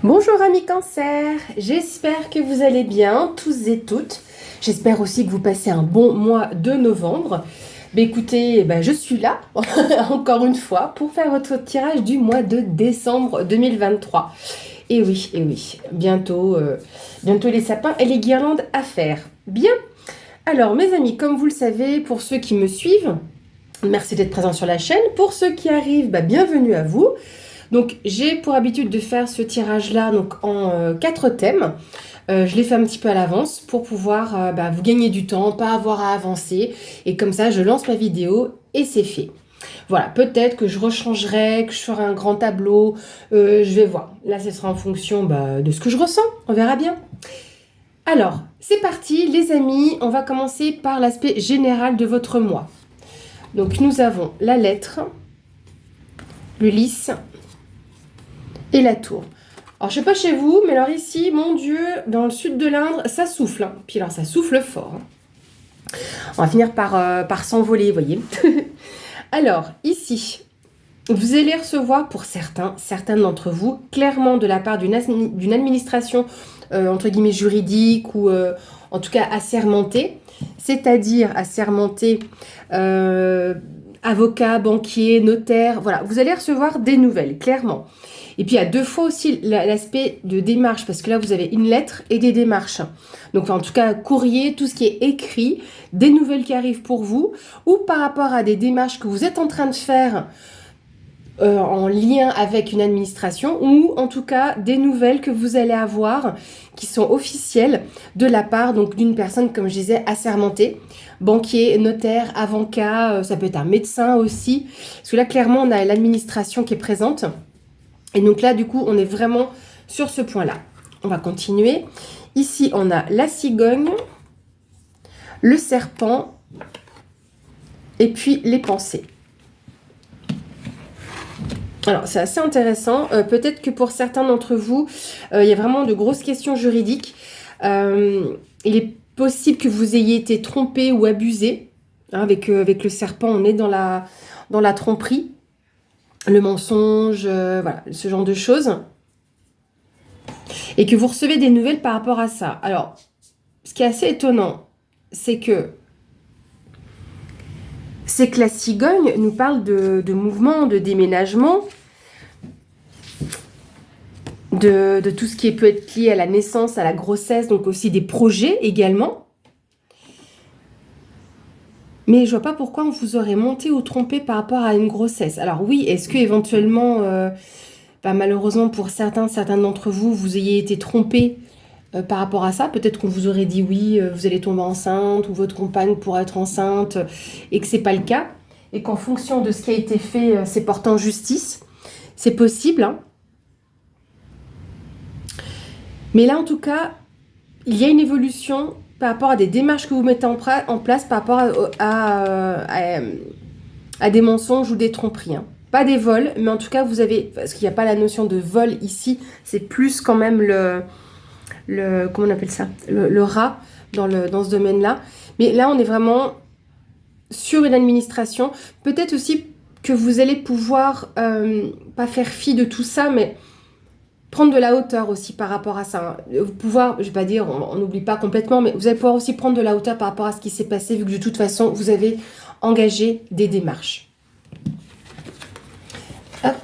Bonjour amis cancer, j'espère que vous allez bien tous et toutes. J'espère aussi que vous passez un bon mois de novembre. Écoutez, je suis là encore une fois pour faire votre tirage du mois de décembre 2023. Et oui, bientôt les sapins et les guirlandes à faire. Bien, alors mes amis, comme vous le savez, pour ceux qui me suivent, merci d'être présents sur la chaîne. Pour ceux qui arrivent, bienvenue à vous. Donc j'ai pour habitude de faire ce tirage-là en 4 thèmes. Je l'ai fait un petit peu à l'avance pour pouvoir vous gagner du temps, pas avoir à avancer. Et comme ça, je lance ma vidéo et c'est fait. Voilà, peut-être que je rechangerai, que je ferai un grand tableau. Je vais voir. Là, ce sera en fonction de ce que je ressens. On verra bien. Alors, c'est parti les amis. On va commencer par l'aspect général de votre mois. Donc nous avons la lettre, le lys et la tour. Alors, je sais pas chez vous, mais alors ici, mon Dieu, dans le sud de l'Indre, ça souffle. Puis alors, ça souffle fort. On va finir par s'envoler, vous voyez. Alors, ici, vous allez recevoir pour certains d'entre vous, clairement de la part d'une administration, entre guillemets, juridique ou en tout cas assermentée, c'est-à-dire assermentée, avocat, banquier, notaire, voilà, vous allez recevoir des nouvelles, clairement. Et puis, il y a deux fois aussi l'aspect de démarche, parce que là, vous avez une lettre et des démarches. Donc, en tout cas, courrier, tout ce qui est écrit, des nouvelles qui arrivent pour vous, ou par rapport à des démarches que vous êtes en train de faire en lien avec une administration, ou en tout cas, des nouvelles que vous allez avoir qui sont officielles de la part d'une personne, comme je disais, assermentée, banquier, notaire, avocat, ça peut être un médecin aussi. Parce que là, clairement, on a l'administration qui est présente. Et donc là, du coup, on est vraiment sur ce point-là. On va continuer. Ici, on a la cigogne, le serpent, et puis les pensées. Alors, c'est assez intéressant. Peut-être que pour certains d'entre vous, il y a vraiment de grosses questions juridiques. Il est possible que vous ayez été trompé ou abusé. Avec le serpent, on est dans la tromperie. Le mensonge, voilà, ce genre de choses. Et que vous recevez des nouvelles par rapport à ça. Alors, ce qui est assez étonnant, c'est que la cigogne nous parle de mouvement, de déménagement, de tout ce qui peut être lié à la naissance, à la grossesse, donc aussi des projets également. Mais je vois pas pourquoi on vous aurait monté ou trompé par rapport à une grossesse. Alors oui, est-ce que éventuellement, malheureusement pour certains d'entre vous, vous ayez été trompé par rapport à ça? Peut-être qu'on vous aurait dit oui, vous allez tomber enceinte ou votre compagne pourrait être enceinte et que c'est pas le cas. Et qu'en fonction de ce qui a été fait, c'est porté en justice. C'est possible, hein. Mais là, en tout cas, il y a une évolution par rapport à des démarches que vous mettez en place par rapport à des mensonges ou des tromperies. Hein. Pas des vols, mais en tout cas, vous avez... Parce qu'il n'y a pas la notion de vol ici, c'est plus quand même comment on appelle ça, le rat dans ce domaine-là. Mais là, on est vraiment sur une administration. Peut-être aussi que vous allez pouvoir, pas faire fi de tout ça, mais prendre de la hauteur aussi par rapport à ça. Pouvoir, je vais pas dire, on n'oublie pas complètement, mais vous allez pouvoir aussi prendre de la hauteur par rapport à ce qui s'est passé, vu que de toute façon, vous avez engagé des démarches. Hop.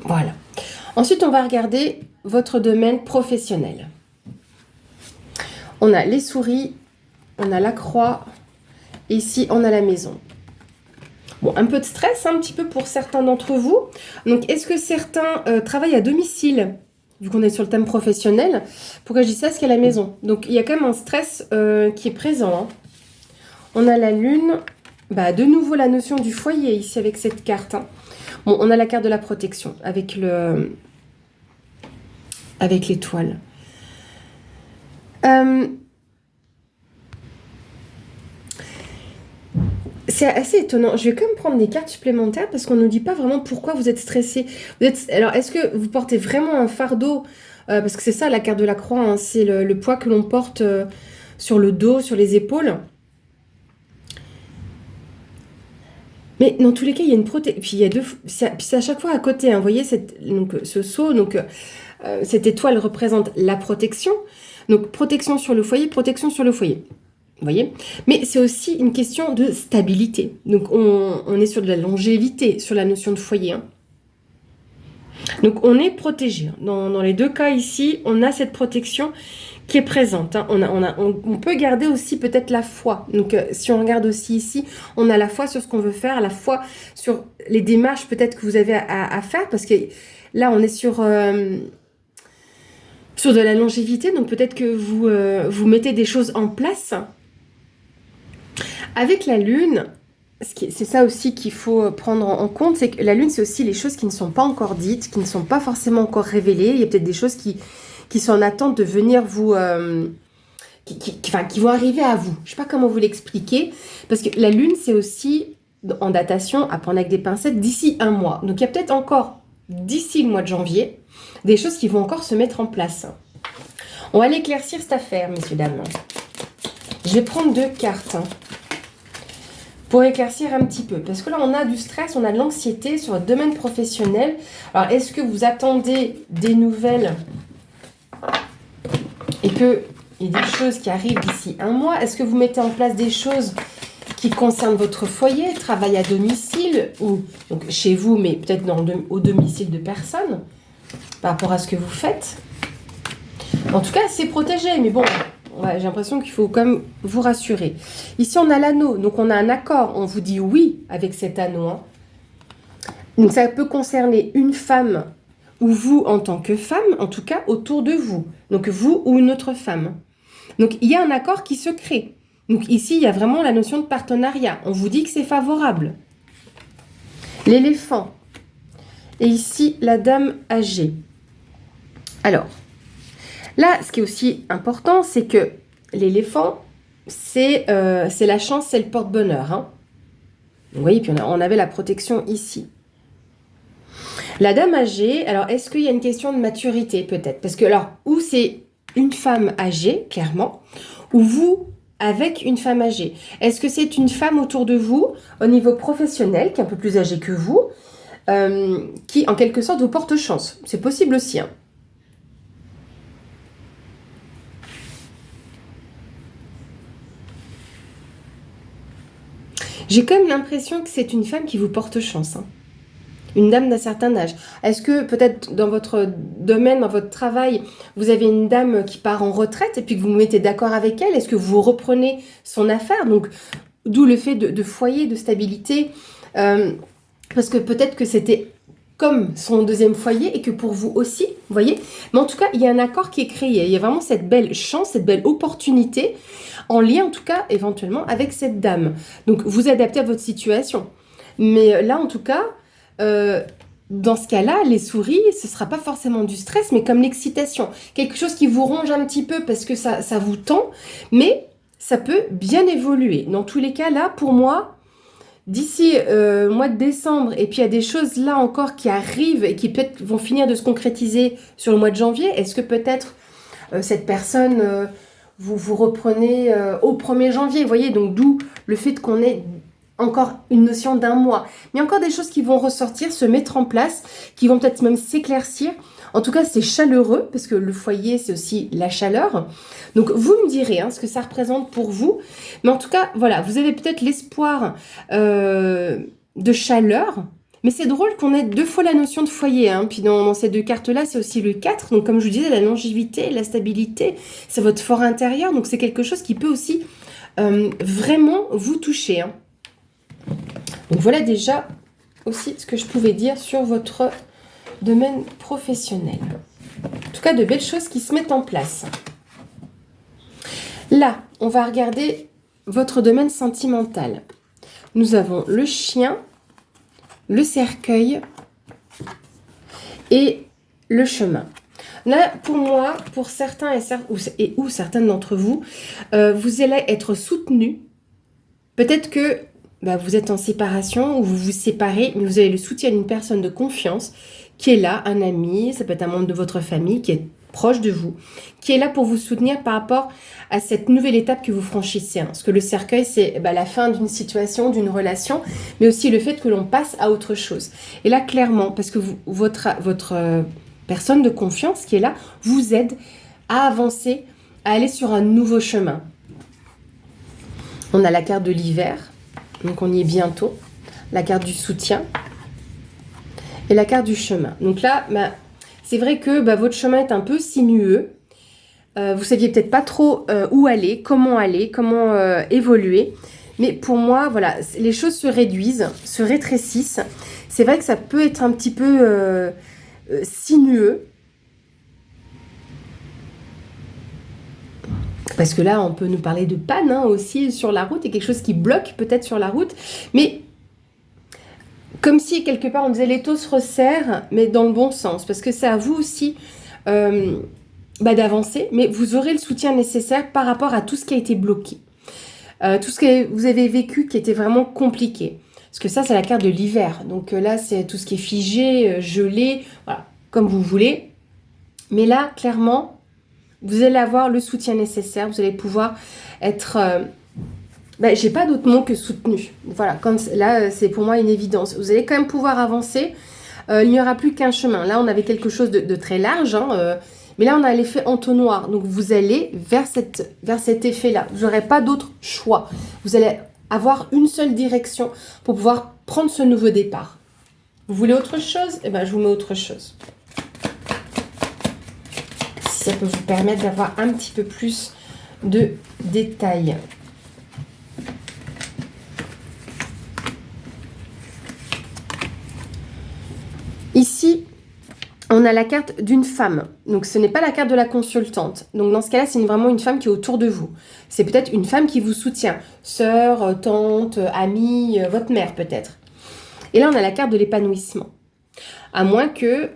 Voilà. Ensuite, on va regarder votre domaine professionnel. On a les souris, on a la croix, et ici, on a la maison. Bon, un peu de stress un petit peu pour certains d'entre vous. Donc, est-ce que certains travaillent à domicile, vu qu'on est sur le thème professionnel? Pourquoi je dis ça? Parce qu'il y a la maison. Donc, il y a quand même un stress qui est présent. Hein. On a la lune. De nouveau, la notion du foyer ici avec cette carte. Hein. Bon, on a la carte de la protection avec l'étoile. C'est assez étonnant. Je vais quand même prendre des cartes supplémentaires parce qu'on ne nous dit pas vraiment pourquoi vous êtes stressé. Alors, est-ce que vous portez vraiment un fardeau parce que c'est ça la carte de la croix, hein, c'est le poids que l'on porte sur le dos, sur les épaules. Mais dans tous les cas, il y a une protection. Puis il y a puis c'est à chaque fois à côté, hein. Vous voyez donc, ce sceau, donc cette étoile représente la protection. Donc protection sur le foyer, protection sur le foyer. Vous voyez? Mais c'est aussi une question de stabilité. Donc on est sur de la longévité, sur la notion de foyer, hein. Donc on est protégé. Dans les deux cas ici, on a cette protection qui est présente, hein. On peut garder aussi peut-être la foi. Donc si on regarde aussi ici, on a la foi sur ce qu'on veut faire, la foi sur les démarches peut-être que vous avez à faire, parce que là on est sur de la longévité, donc peut-être que vous mettez des choses en place. Avec la lune, c'est ça aussi qu'il faut prendre en compte, c'est que la lune, c'est aussi les choses qui ne sont pas encore dites, qui ne sont pas forcément encore révélées. Il y a peut-être des choses qui sont en attente de venir vous... qui vont arriver à vous. Je ne sais pas comment vous l'expliquer, parce que la lune, c'est aussi, en datation, à prendre avec des pincettes, d'ici un mois. Donc il y a peut-être encore, d'ici le mois de janvier, des choses qui vont encore se mettre en place. On va aller éclaircir cette affaire, messieurs, dames. Je vais prendre 2 cartes, hein, pour éclaircir un petit peu. Parce que là, on a du stress, on a de l'anxiété sur votre domaine professionnel. Alors, est-ce que vous attendez des nouvelles et qu'il y a des choses qui arrivent d'ici un mois? Est-ce que vous mettez en place des choses qui concernent votre foyer, travail à domicile, ou donc chez vous, mais peut-être au domicile de personnes, par rapport à ce que vous faites? En tout cas, c'est protégé, mais bon... Ouais, j'ai l'impression qu'il faut quand même vous rassurer. Ici, on a l'anneau, donc on a un accord. On vous dit oui avec cet anneau, hein. Donc ça peut concerner une femme ou vous en tant que femme, en tout cas autour de vous. Donc vous ou une autre femme. Donc il y a un accord qui se crée. Donc ici, il y a vraiment la notion de partenariat. On vous dit que c'est favorable. L'éléphant. Et ici, la dame âgée. Alors... là, ce qui est aussi important, c'est que l'éléphant, c'est la chance, c'est le porte-bonheur, hein. Vous voyez, puis on avait la protection ici. La dame âgée, alors est-ce qu'il y a une question de maturité peut-être? Parce que alors, ou c'est une femme âgée, clairement, ou vous avec une femme âgée. Est-ce que c'est une femme autour de vous, au niveau professionnel, qui est un peu plus âgée que vous, qui en quelque sorte vous porte chance? C'est possible aussi, hein. J'ai quand même l'impression que c'est une femme qui vous porte chance, hein. Une dame d'un certain âge. Est-ce que peut-être dans votre domaine, dans votre travail, vous avez une dame qui part en retraite et puis que vous vous mettez d'accord avec elle? Est-ce que vous reprenez son affaire? Donc, d'où le fait de foyer, de stabilité. Parce que peut-être que c'était comme son deuxième foyer et que pour vous aussi, vous voyez. Mais en tout cas, il y a un accord qui est créé. Il y a vraiment cette belle chance, cette belle opportunité, en lien en tout cas éventuellement avec cette dame. Donc vous adaptez à votre situation. Mais là en tout cas, dans ce cas-là, les souris, ce ne sera pas forcément du stress, mais comme l'excitation. Quelque chose qui vous ronge un petit peu parce que ça vous tend, mais ça peut bien évoluer. Dans tous les cas, là, pour moi, d'ici mois de décembre, et puis il y a des choses là encore qui arrivent et qui peut-être vont finir de se concrétiser sur le mois de janvier. Est-ce que peut-être cette personne, vous reprenez au 1er janvier, vous voyez, donc d'où le fait qu'on ait encore une notion d'un mois. Mais encore des choses qui vont ressortir, se mettre en place, qui vont peut-être même s'éclaircir. En tout cas, c'est chaleureux, parce que le foyer, c'est aussi la chaleur. Donc, vous me direz ce que ça représente pour vous. Mais en tout cas, voilà, vous avez peut-être l'espoir de chaleur. Mais c'est drôle qu'on ait 2 fois la notion de foyer. Puis dans ces 2 cartes-là, c'est aussi le 4. Donc, comme je vous disais, la longévité, la stabilité, c'est votre fort intérieur. Donc, c'est quelque chose qui peut aussi vraiment vous toucher. Donc, voilà déjà aussi ce que je pouvais dire sur votre domaine professionnel. En tout cas, de belles choses qui se mettent en place. Là, on va regarder votre domaine sentimental. Nous avons le chien, le cercueil et le chemin. Là, pour moi, pour certains ou certaines d'entre vous, vous allez être soutenus. Peut-être que vous êtes en séparation ou vous vous séparez, mais vous avez le soutien d'une personne de confiance qui est là, un ami, ça peut être un membre de votre famille qui est proche de vous, qui est là pour vous soutenir par rapport à cette nouvelle étape que vous franchissez. Parce que le cercueil, c'est la fin d'une situation, d'une relation, mais aussi le fait que l'on passe à autre chose. Et là, clairement, parce que votre personne de confiance qui est là, vous aide à avancer, à aller sur un nouveau chemin. On a la carte de l'hiver, donc on y est bientôt. La carte du soutien et la carte du chemin. Donc là, c'est vrai que votre chemin est un peu sinueux. Vous saviez peut-être pas trop où aller, comment évoluer. Mais pour moi, voilà, les choses se réduisent, se rétrécissent. C'est vrai que ça peut être un petit peu sinueux. Parce que là, on peut nous parler de panne aussi sur la route, et quelque chose qui bloque peut-être sur la route. Mais comme si, quelque part, on disait les taux se resserrent, mais dans le bon sens. Parce que c'est à vous aussi d'avancer, mais vous aurez le soutien nécessaire par rapport à tout ce qui a été bloqué. Tout ce que vous avez vécu qui était vraiment compliqué. Parce que ça, c'est la carte de l'hiver. Donc là, c'est tout ce qui est figé, gelé, voilà, comme vous voulez. Mais là, clairement, vous allez avoir le soutien nécessaire. Vous allez pouvoir être... j'ai pas d'autre mot que soutenu. Voilà, là, c'est pour moi une évidence. Vous allez quand même pouvoir avancer. Il n'y aura plus qu'un chemin. Là, on avait quelque chose de très large, mais là, on a l'effet entonnoir. Donc, vous allez vers cet effet-là. Vous n'aurez pas d'autre choix. Vous allez avoir une seule direction pour pouvoir prendre ce nouveau départ. Vous voulez autre chose? Eh bien, je vous mets autre chose. Si ça peut vous permettre d'avoir un petit peu plus de détails. Ici, on a la carte d'une femme. Donc, ce n'est pas la carte de la consultante. Donc, dans ce cas-là, c'est vraiment une femme qui est autour de vous. C'est peut-être une femme qui vous soutient. Sœur, tante, amie, votre mère peut-être. Et là, on a la carte de l'épanouissement. À moins que...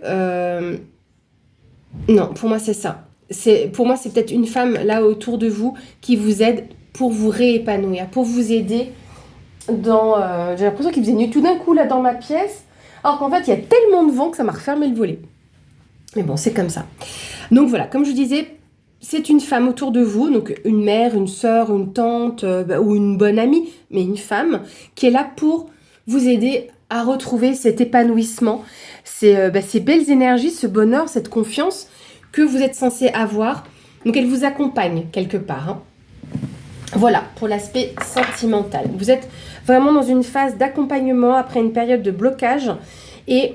Non, pour moi, c'est ça. Pour moi, c'est peut-être une femme là autour de vous qui vous aide pour vous réépanouir, pour vous aider dans... J'ai l'impression qu'il faisait nuit tout d'un coup là dans ma pièce. Alors qu'en fait, il y a tellement de vent que ça m'a refermé le volet. Mais bon, c'est comme ça. Donc voilà, comme je disais, c'est une femme autour de vous, donc une mère, une sœur, une tante ou une bonne amie, mais une femme qui est là pour vous aider à retrouver cet épanouissement, ces belles énergies, ce bonheur, cette confiance que vous êtes censé avoir. Donc elle vous accompagne quelque part. Voilà, pour l'aspect sentimental. Vous êtes vraiment dans une phase d'accompagnement après une période de blocage et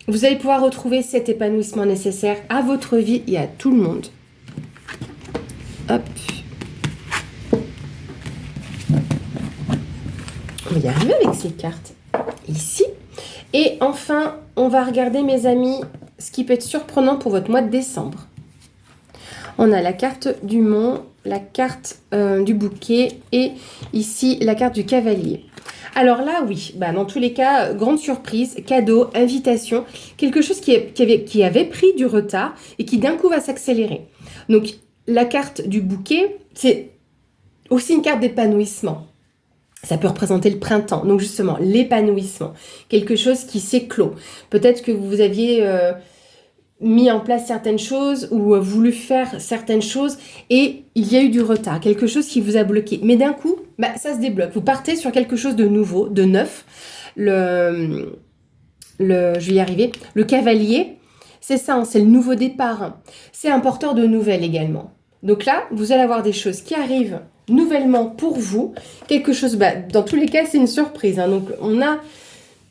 vous allez pouvoir retrouver cet épanouissement nécessaire à votre vie et à tout le monde. Hop. On va y arriver avec ces cartes. Ici. Et enfin, on va regarder, mes amis, ce qui peut être surprenant pour votre mois de décembre. On a la carte du mont, la carte du bouquet et ici la carte du cavalier. Alors là, oui, dans tous les cas, grande surprise, cadeau, invitation, quelque chose qui avait pris du retard et qui d'un coup va s'accélérer. Donc la carte du bouquet, c'est aussi une carte d'épanouissement. Ça peut représenter le printemps, donc justement l'épanouissement, quelque chose qui s'éclot. Peut-être que vous aviez mis en place certaines choses ou voulu faire certaines choses et il y a eu du retard, quelque chose qui vous a bloqué. Mais d'un coup, ça se débloque. Vous partez sur quelque chose de nouveau, de neuf. Je vais y arriver. Le cavalier, c'est ça, c'est le nouveau départ. C'est un porteur de nouvelles également. Donc là, vous allez avoir des choses qui arrivent nouvellement pour vous. Quelque chose, dans tous les cas, c'est une surprise. Donc on a,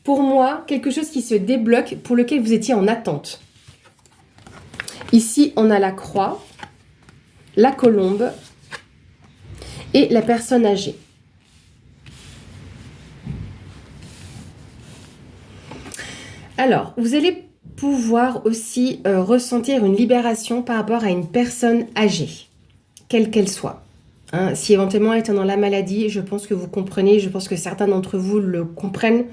pour moi, quelque chose qui se débloque pour lequel vous étiez en attente. Ici, on a la croix, la colombe et la personne âgée. Alors, vous allez pouvoir aussi ressentir une libération par rapport à une personne âgée, quelle qu'elle soit. Si éventuellement elle est dans la maladie, je pense que vous comprenez, je pense que certains d'entre vous le comprennent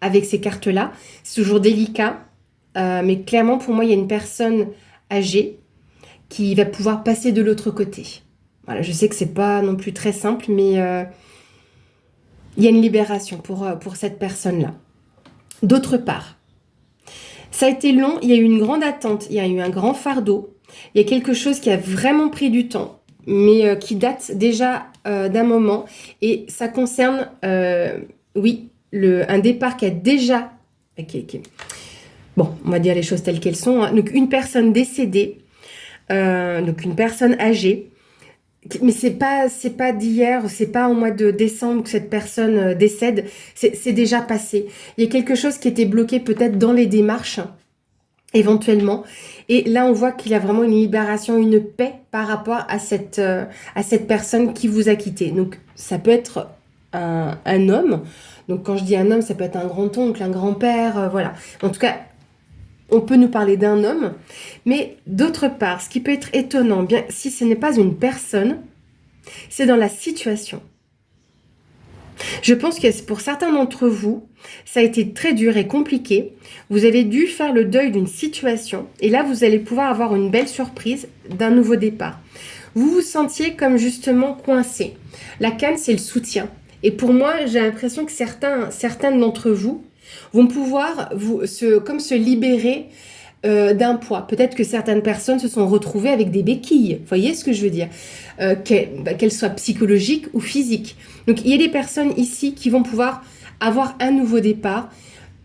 avec ces cartes-là. C'est toujours délicat, mais clairement pour moi, il y a une personne âgée qui va pouvoir passer de l'autre côté. Voilà, je sais que c'est pas non plus très simple, mais il y a une libération pour cette personne-là. D'autre part, ça a été long, il y a eu une grande attente, il y a eu un grand fardeau. Il y a quelque chose qui a vraiment pris du temps, mais qui date déjà d'un moment. Et ça concerne, oui, un départ qui a déjà... ok. Bon, on va dire les choses telles qu'elles sont, hein. Donc, une personne décédée, donc une personne âgée, mais c'est pas d'hier, c'est pas au mois de décembre que cette personne décède, c'est déjà passé. Il y a quelque chose qui était bloqué peut-être dans les démarches, éventuellement. Et là, on voit qu'il y a vraiment une libération, une paix par rapport à cette personne qui vous a quitté. Donc, ça peut être un homme. Donc, quand je dis un homme, ça peut être un grand-oncle, un grand-père, voilà. En tout cas, on peut nous parler d'un homme. Mais d'autre part, ce qui peut être étonnant, bien si ce n'est pas une personne, c'est dans la situation. Je pense que pour certains d'entre vous, ça a été très dur et compliqué. Vous avez dû faire le deuil d'une situation et là, vous allez pouvoir avoir une belle surprise d'un nouveau départ. Vous vous sentiez comme justement coincé. La canne, c'est le soutien. Et pour moi, j'ai l'impression que certains d'entre vous vont pouvoir se libérer d'un poids. Peut-être que certaines personnes se sont retrouvées avec des béquilles. Vous voyez ce que je veux dire? Qu'elles soient psychologiques ou physiques. Donc, il y a des personnes ici qui vont pouvoir avoir un nouveau départ,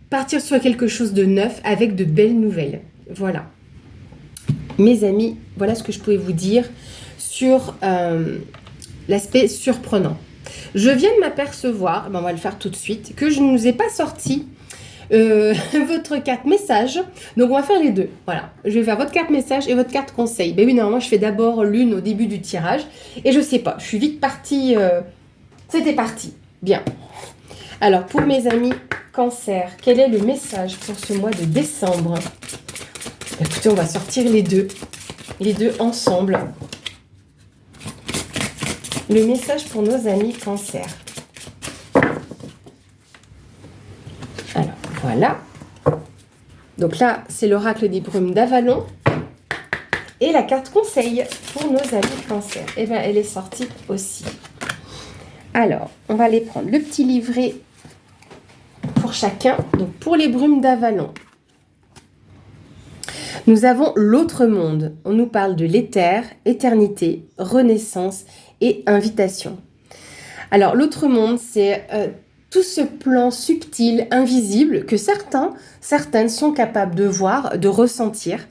partir sur quelque chose de neuf avec de belles nouvelles. Voilà. Mes amis, voilà ce que je pouvais vous dire sur l'aspect surprenant. Je viens de m'apercevoir, on va le faire tout de suite, que je ne vous ai pas sorti votre carte message. Donc on va faire les deux. Voilà, je vais faire votre carte message et votre carte conseil. Ben oui, normalement je fais d'abord l'une au début du tirage et je sais pas, je suis vite partie. C'était parti. Bien. Alors pour mes amis Cancer, quel est le message pour ce mois de décembre? Écoutez, on va sortir les deux ensemble. Le message pour nos amis Cancer. Alors, voilà. Donc là, c'est l'oracle des brumes d'Avalon. Et la carte conseil pour nos amis Cancer. Eh bien, elle est sortie aussi. Alors, on va les prendre. Le petit livret pour chacun. Donc, pour les brumes d'Avalon, nous avons l'autre monde. On nous parle de l'éther, éternité, renaissance et invitation. Alors, l'autre monde, c'est tout ce plan subtil, invisible, que certaines sont capables de voir, de ressentir.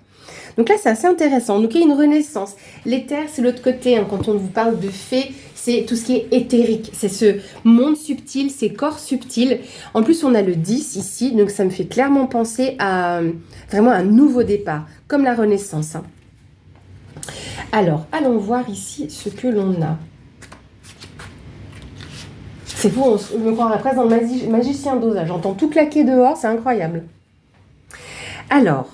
Donc là, c'est assez intéressant. Donc, il y a une renaissance. L'éther, c'est l'autre côté. Hein. Quand on vous parle de fées, c'est tout ce qui est éthérique. C'est ce monde subtil, ces corps subtils. En plus, on a le 10 ici. Donc, ça me fait clairement penser à vraiment un nouveau départ, comme la renaissance. Hein. Alors, allons voir ici ce que l'on a. C'est fou, on me croirait presque dans le magicien d'Oz. J'entends tout claquer dehors, c'est incroyable. Alors,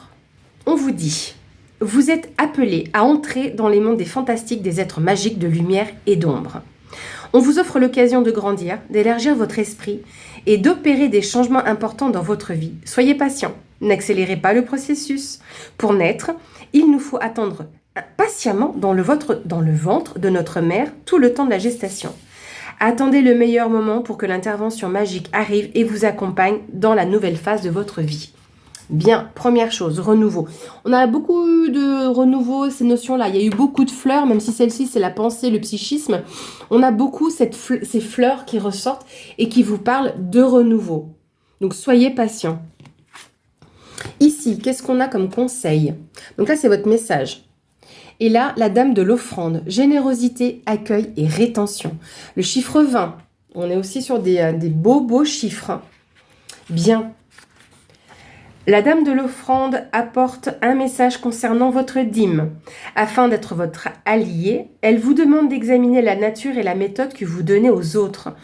on vous dit, vous êtes appelés à entrer dans les mondes des fantastiques des êtres magiques de lumière et d'ombre. On vous offre l'occasion de grandir, d'élargir votre esprit et d'opérer des changements importants dans votre vie. Soyez patient, n'accélérez pas le processus. Pour naître, il nous faut attendre patiemment dans le ventre de notre mère tout le temps de la gestation. Attendez le meilleur moment pour que l'intervention magique arrive et vous accompagne dans la nouvelle phase de votre vie. Bien, première chose, renouveau. On a beaucoup de renouveau, ces notions-là. Il y a eu beaucoup de fleurs, même si celle-ci, c'est la pensée, le psychisme. On a beaucoup ces fleurs qui ressortent et qui vous parlent de renouveau. Donc, soyez patients. Ici, qu'est-ce qu'on a comme conseil? Donc là, c'est votre message. Et là, la dame de l'offrande, générosité, accueil et rétention. Le chiffre 20, on est aussi sur des beaux chiffres. Bien. La dame de l'offrande apporte un message concernant votre dîme. Afin d'être votre allié, elle vous demande d'examiner la nature et la méthode que vous donnez aux autres.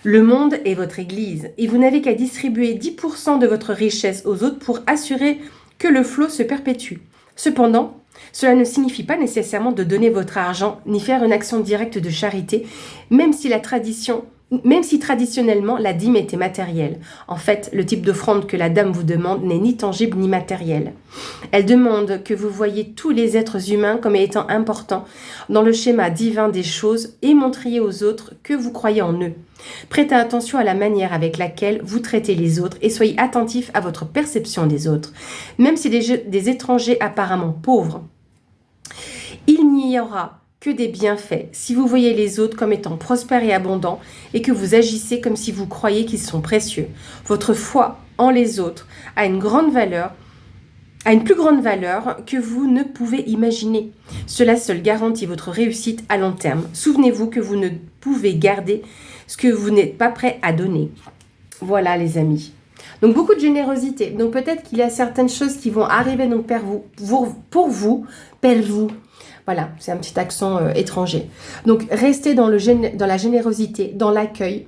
Le monde est votre église et vous n'avez qu'à distribuer 10% de votre richesse aux autres pour assurer que le flot se perpétue. Cependant, cela ne signifie pas nécessairement de donner votre argent ni faire une action directe de charité, même si traditionnellement la dîme était matérielle. En fait, le type d'offrande que la dame vous demande n'est ni tangible ni matériel. Elle demande que vous voyiez tous les êtres humains comme étant importants dans le schéma divin des choses et montriez aux autres que vous croyez en eux. Prêtez attention à la manière avec laquelle vous traitez les autres et soyez attentif à votre perception des autres. Même si des étrangers apparemment pauvres n'y aura que des bienfaits si vous voyez les autres comme étant prospères et abondants et que vous agissez comme si vous croyez qu'ils sont précieux. Votre foi en les autres a une grande valeur, a une plus grande valeur que vous ne pouvez imaginer. Cela seul garantit votre réussite à long terme. Souvenez-vous que vous ne pouvez garder ce que vous n'êtes pas prêt à donner. Voilà les amis. Donc beaucoup de générosité. Donc peut-être qu'il y a certaines choses qui vont arriver donc pour vous. Voilà, c'est un petit accent étranger. Donc restez dans la générosité, dans l'accueil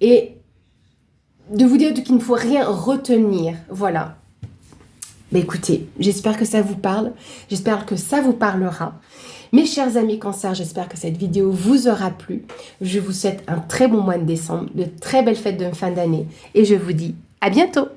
et de vous dire qu'il ne faut rien retenir. Voilà. Mais écoutez, j'espère que ça vous parle, j'espère que ça vous parlera. Mes chers amis Cancer, j'espère que cette vidéo vous aura plu. Je vous souhaite un très bon mois de décembre, de très belles fêtes de fin d'année et je vous dis à bientôt.